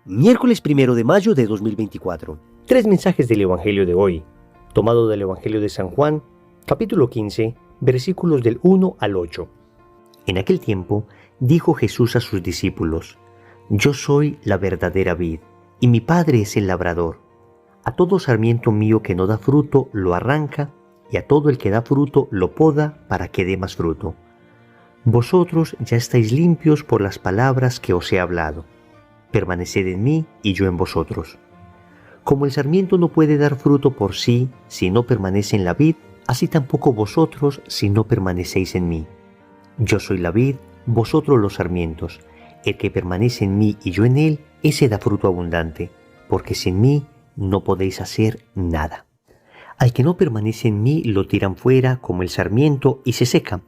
Miércoles 1 de mayo de 2024. Tres mensajes del Evangelio de hoy, tomado del Evangelio de San Juan, capítulo 15, versículos del 1 al 8. En aquel tiempo dijo Jesús a sus discípulos: Yo soy la verdadera vid, y mi Padre es el labrador. A todo sarmiento mío que no da fruto lo arranca, y a todo el que da fruto lo poda para que dé más fruto. Vosotros ya estáis limpios por las palabras que os he hablado. Permaneced en mí y yo en vosotros. Como el sarmiento no puede dar fruto por sí si no permanece en la vid, así tampoco vosotros si no permanecéis en mí. Yo soy la vid, vosotros los sarmientos. El que permanece en mí y yo en él, ese da fruto abundante, porque sin mí no podéis hacer nada. Al que no permanece en mí lo tiran fuera como el sarmiento y se seca.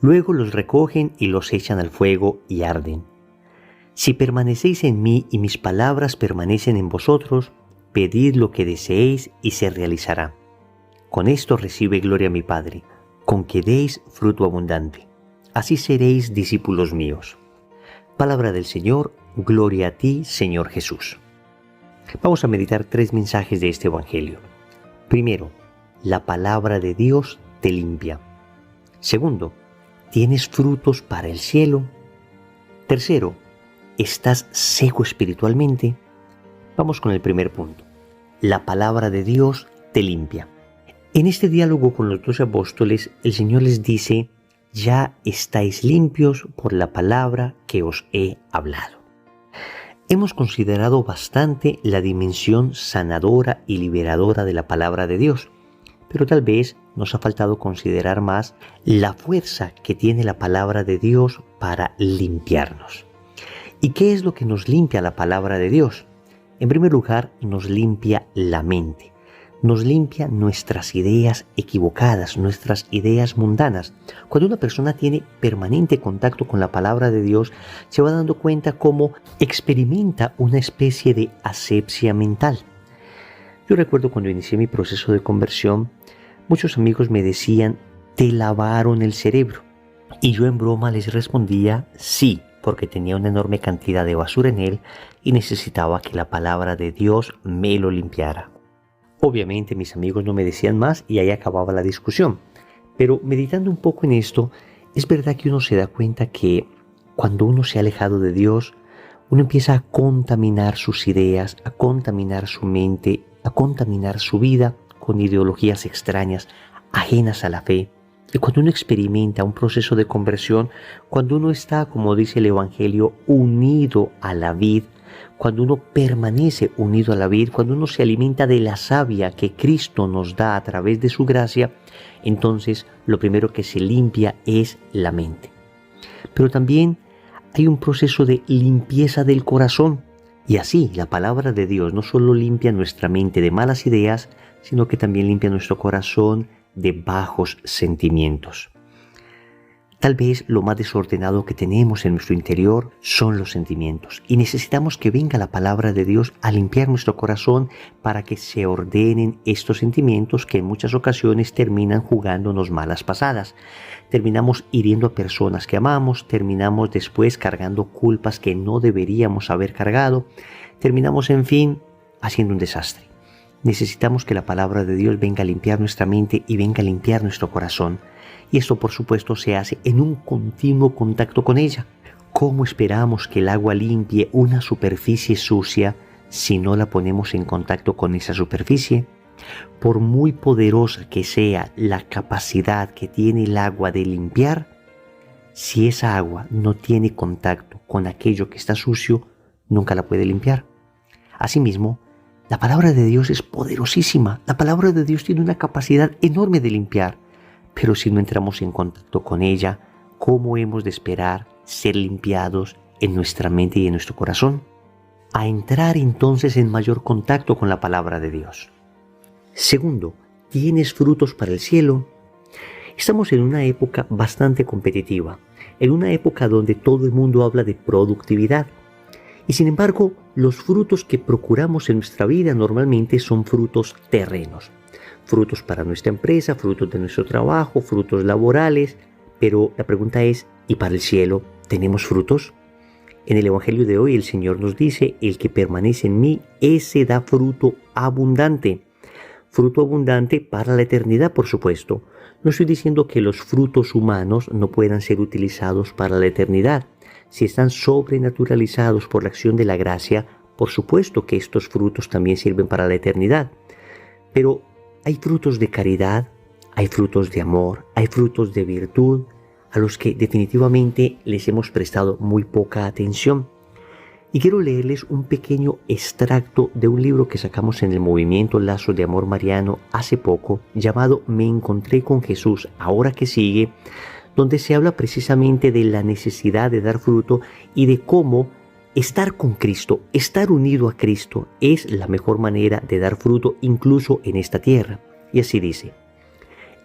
Luego los recogen y los echan al fuego y arden. Si permanecéis en mí y mis palabras permanecen en vosotros, pedid lo que deseéis y se realizará. Con esto recibe gloria mi Padre, con que deis fruto abundante. Así seréis discípulos míos. Palabra del Señor, gloria a ti, Señor Jesús. Vamos a meditar tres mensajes de este Evangelio. Primero, la palabra de Dios te limpia. Segundo, ¿tienes frutos para el cielo? Tercero, ¿estás seco espiritualmente? Vamos con el primer punto. La palabra de Dios te limpia. En este diálogo con los 12 apóstoles, el Señor les dice: ya estáis limpios por la palabra que os he hablado. Hemos considerado bastante la dimensión sanadora y liberadora de la palabra de Dios, pero tal vez nos ha faltado considerar más la fuerza que tiene la palabra de Dios para limpiarnos. ¿Y qué es lo que nos limpia la palabra de Dios? En primer lugar, nos limpia la mente. Nos limpia nuestras ideas equivocadas, nuestras ideas mundanas. Cuando una persona tiene permanente contacto con la palabra de Dios, se va dando cuenta cómo experimenta una especie de asepsia mental. Yo recuerdo cuando inicié mi proceso de conversión, muchos amigos me decían: ¿te lavaron el cerebro? Y yo en broma les respondía: sí, porque tenía una enorme cantidad de basura en él y necesitaba que la palabra de Dios me lo limpiara. Obviamente mis amigos no me decían más y ahí acababa la discusión. Pero meditando un poco en esto, es verdad que uno se da cuenta que cuando uno se ha alejado de Dios, uno empieza a contaminar sus ideas, a contaminar su mente, a contaminar su vida con ideologías extrañas, ajenas a la fe. Y cuando uno experimenta un proceso de conversión, cuando uno está, como dice el Evangelio, unido a la vid, cuando uno permanece unido a la vid, cuando uno se alimenta de la savia que Cristo nos da a través de su gracia, entonces lo primero que se limpia es la mente. Pero también hay un proceso de limpieza del corazón. Y así la palabra de Dios no solo limpia nuestra mente de malas ideas, sino que también limpia nuestro corazón de bajos sentimientos. Tal vez lo más desordenado que tenemos en nuestro interior son los sentimientos, y necesitamos que venga la palabra de Dios a limpiar nuestro corazón para que se ordenen estos sentimientos que en muchas ocasiones terminan jugándonos malas pasadas. Terminamos hiriendo a personas que amamos, terminamos después cargando culpas que no deberíamos haber cargado, terminamos, en fin, haciendo un desastre. Necesitamos que la palabra de Dios venga a limpiar nuestra mente y venga a limpiar nuestro corazón. Y esto, por supuesto, se hace en un continuo contacto con ella. ¿Cómo esperamos que el agua limpie una superficie sucia si no la ponemos en contacto con esa superficie? Por muy poderosa que sea la capacidad que tiene el agua de limpiar, si esa agua no tiene contacto con aquello que está sucio, nunca la puede limpiar. Asimismo, la palabra de Dios es poderosísima. La palabra de Dios tiene una capacidad enorme de limpiar. Pero si no entramos en contacto con ella, ¿cómo hemos de esperar ser limpiados en nuestra mente y en nuestro corazón? A entrar entonces en mayor contacto con la palabra de Dios. Segundo, ¿tienes frutos para el cielo? Estamos en una época bastante competitiva, en una época donde todo el mundo habla de productividad. Y sin embargo, los frutos que procuramos en nuestra vida normalmente son frutos terrenos. Frutos para nuestra empresa, frutos de nuestro trabajo, frutos laborales. Pero la pregunta es, ¿y para el cielo tenemos frutos? En el Evangelio de hoy el Señor nos dice, el que permanece en mí, ese da fruto abundante. Fruto abundante para la eternidad, por supuesto. No estoy diciendo que los frutos humanos no puedan ser utilizados para la eternidad. Si están sobrenaturalizados por la acción de la gracia, por supuesto que estos frutos también sirven para la eternidad. Pero hay frutos de caridad, hay frutos de amor, hay frutos de virtud, a los que definitivamente les hemos prestado muy poca atención. Y quiero leerles un pequeño extracto de un libro que sacamos en el movimiento Lazo de Amor Mariano hace poco, llamado Me encontré con Jesús, ahora que sigue, donde se habla precisamente de la necesidad de dar fruto y de cómo estar con Cristo, estar unido a Cristo, es la mejor manera de dar fruto incluso en esta tierra. Y así dice: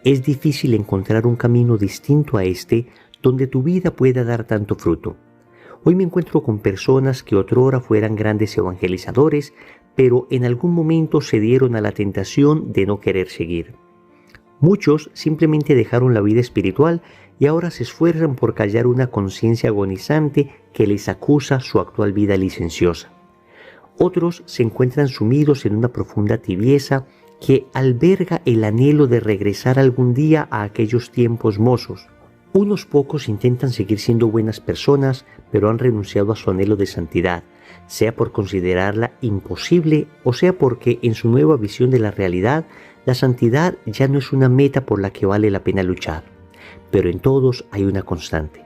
es difícil encontrar un camino distinto a este donde tu vida pueda dar tanto fruto. Hoy me encuentro con personas que otrora fueran grandes evangelizadores, pero en algún momento cedieron a la tentación de no querer seguir. Muchos simplemente dejaron la vida espiritual y ahora se esfuerzan por callar una conciencia agonizante que les acusa su actual vida licenciosa. Otros se encuentran sumidos en una profunda tibieza que alberga el anhelo de regresar algún día a aquellos tiempos mozos. Unos pocos intentan seguir siendo buenas personas, pero han renunciado a su anhelo de santidad, sea por considerarla imposible o sea porque en su nueva visión de la realidad, la santidad ya no es una meta por la que vale la pena luchar. Pero en todos hay una constante: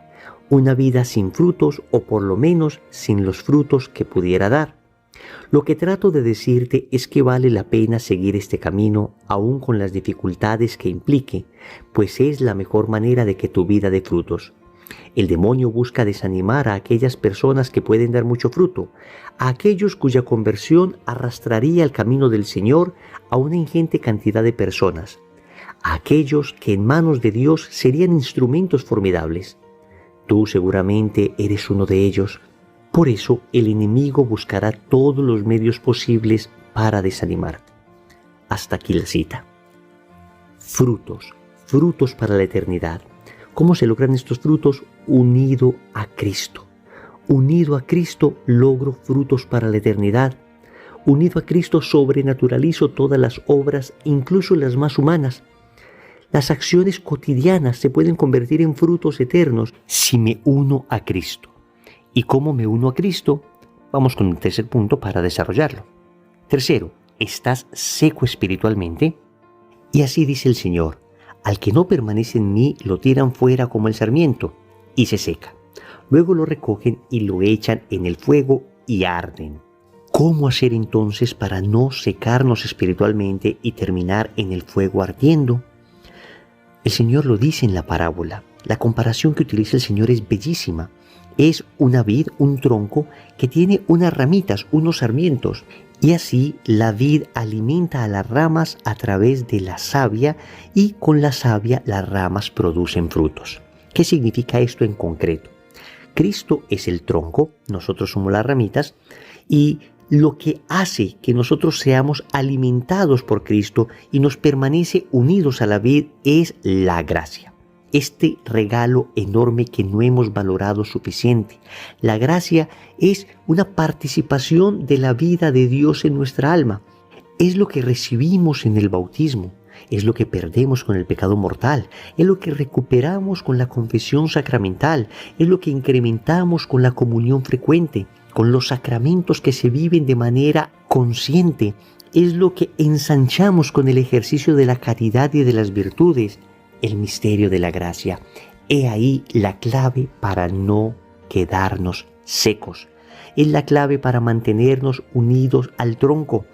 una vida sin frutos o por lo menos sin los frutos que pudiera dar. Lo que trato de decirte es que vale la pena seguir este camino aún con las dificultades que implique, pues es la mejor manera de que tu vida dé frutos. El demonio busca desanimar a aquellas personas que pueden dar mucho fruto, a aquellos cuya conversión arrastraría el camino del Señor a una ingente cantidad de personas, a aquellos que en manos de Dios serían instrumentos formidables. Tú seguramente eres uno de ellos. Por eso el enemigo buscará todos los medios posibles para desanimarte. Hasta aquí la cita. Frutos, frutos para la eternidad. ¿Cómo se logran estos frutos? Unido a Cristo. Unido a Cristo logro frutos para la eternidad. Unido a Cristo sobrenaturalizo todas las obras, incluso las más humanas. Las acciones cotidianas se pueden convertir en frutos eternos si me uno a Cristo. ¿Y cómo me uno a Cristo? Vamos con el tercer punto para desarrollarlo. Tercero, ¿estás seco espiritualmente? Y así dice el Señor: al que no permanece en mí lo tiran fuera como el sarmiento y se seca. Luego lo recogen y lo echan en el fuego y arden. ¿Cómo hacer entonces para no secarnos espiritualmente y terminar en el fuego ardiendo? El Señor lo dice en la parábola. La comparación que utiliza el Señor es bellísima. Es una vid, un tronco, que tiene unas ramitas, unos sarmientos. Y así la vid alimenta a las ramas a través de la savia y con la savia las ramas producen frutos. ¿Qué significa esto en concreto? Cristo es el tronco, nosotros somos las ramitas, y lo que hace que nosotros seamos alimentados por Cristo y nos permanece unidos a la vid es la gracia. Este regalo enorme que no hemos valorado suficiente. La gracia es una participación de la vida de Dios en nuestra alma. Es lo que recibimos en el bautismo, es lo que perdemos con el pecado mortal, es lo que recuperamos con la confesión sacramental, es lo que incrementamos con la comunión frecuente, con los sacramentos que se viven de manera consciente, es lo que ensanchamos con el ejercicio de la caridad y de las virtudes. El misterio de la gracia. He ahí la clave para no quedarnos secos. Es la clave para mantenernos unidos al tronco.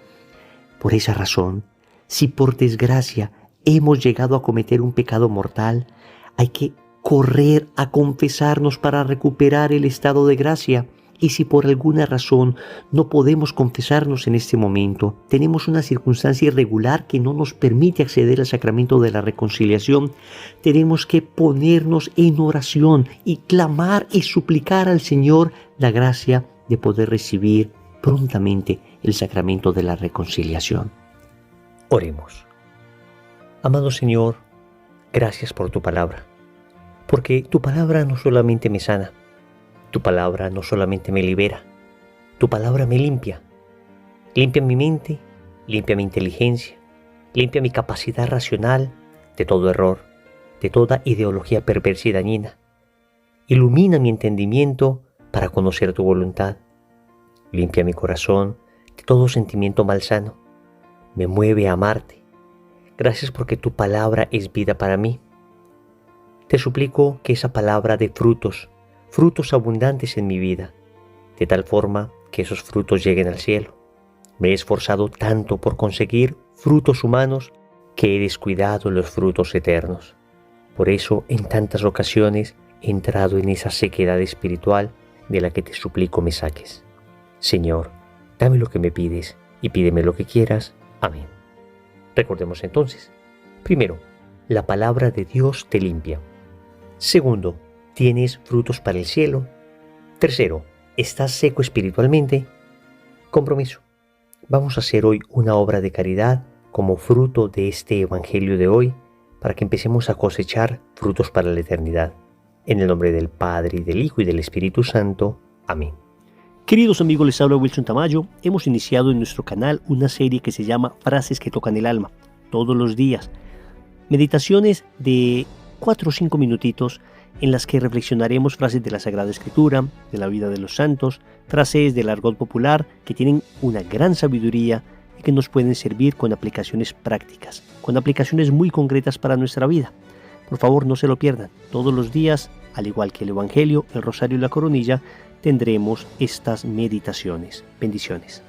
Por esa razón, si por desgracia hemos llegado a cometer un pecado mortal, hay que correr a confesarnos para recuperar el estado de gracia. Y si por alguna razón no podemos confesarnos en este momento, tenemos una circunstancia irregular que no nos permite acceder al sacramento de la reconciliación, tenemos que ponernos en oración y clamar y suplicar al Señor la gracia de poder recibir prontamente el sacramento de la reconciliación. Oremos. Amado Señor, gracias por tu palabra, porque tu palabra no solamente me sana, Tu palabra no solamente me libera, tu palabra me limpia. Limpia mi mente, limpia mi inteligencia, limpia mi capacidad racional de todo error, de toda ideología perversa y dañina. Ilumina mi entendimiento para conocer tu voluntad. Limpia mi corazón de todo sentimiento malsano. Me mueve a amarte. Gracias porque tu palabra es vida para mí. Te suplico que esa palabra dé frutos abundantes en mi vida, de tal forma que esos frutos lleguen al cielo. Me he esforzado tanto por conseguir frutos humanos que he descuidado los frutos eternos. Por eso, en tantas ocasiones he entrado en esa sequedad espiritual de la que te suplico me saques. Señor, dame lo que me pides y pídeme lo que quieras. Amén. Recordemos entonces. Primero, la palabra de Dios te limpia. Segundo, tienes frutos para el cielo. Tercero, estás seco espiritualmente. Compromiso. Vamos a hacer hoy una obra de caridad como fruto de este evangelio de hoy para que empecemos a cosechar frutos para la eternidad. En el nombre del Padre, y del Hijo, y del Espíritu Santo. Amén. Queridos amigos, les habla Wilson Tamayo. Hemos iniciado en nuestro canal una serie que se llama Frases que tocan el alma. Todos los días. Meditaciones de 4 o 5 minutitos en las que reflexionaremos frases de la Sagrada Escritura, de la vida de los santos, frases del argot popular que tienen una gran sabiduría y que nos pueden servir con aplicaciones prácticas, con aplicaciones muy concretas para nuestra vida. Por favor, no se lo pierdan. Todos los días, al igual que el Evangelio, el Rosario y la Coronilla, tendremos estas meditaciones. Bendiciones.